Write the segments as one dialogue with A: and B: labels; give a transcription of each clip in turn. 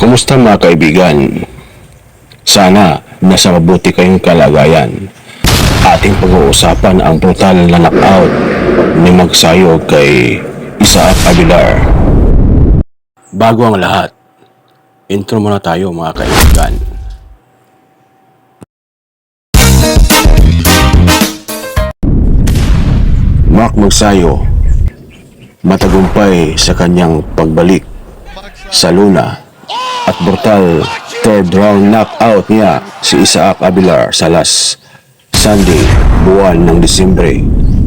A: Kumusta mga kaibigan? Sana nasa mabuti kayong kalagayan. Ating pag-uusapan ang brutal na knockout ni Magsayo kay Isaac Aguilar. Bago ang lahat, intro muna tayo mga kaibigan. Mark Magsayo matagumpay sa kanyang pagbalik sa Luna at brutal third round knockout niya si Isaac Aguilar sa last Sunday, buwan ng Disyembre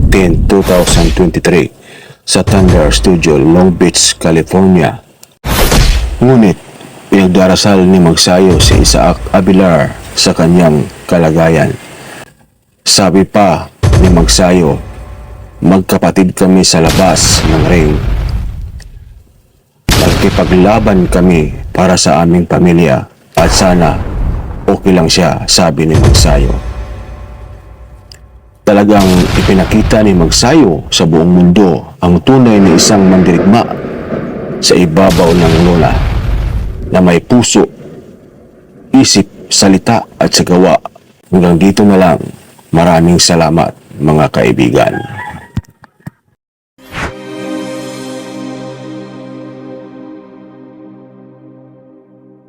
A: 10, 2023 sa Thunder Studio, Long Beach, California. Ngunit pinagdarasal ni Magsayo si Isaac Aguilar sa kanyang kalagayan. Sabi pa ni Magsayo, magkapatid kami sa labas ng ring. Nagkipaglaban kami para sa aming pamilya at sana okay lang siya, sabi ni Magsayo. Talagang ipinakita ni Magsayo sa buong mundo ang tunay na isang mandirigma sa ibabaw ng luna na may puso, isip, salita at sagawa. Hanggang dito na lang. Maraming salamat mga kaibigan.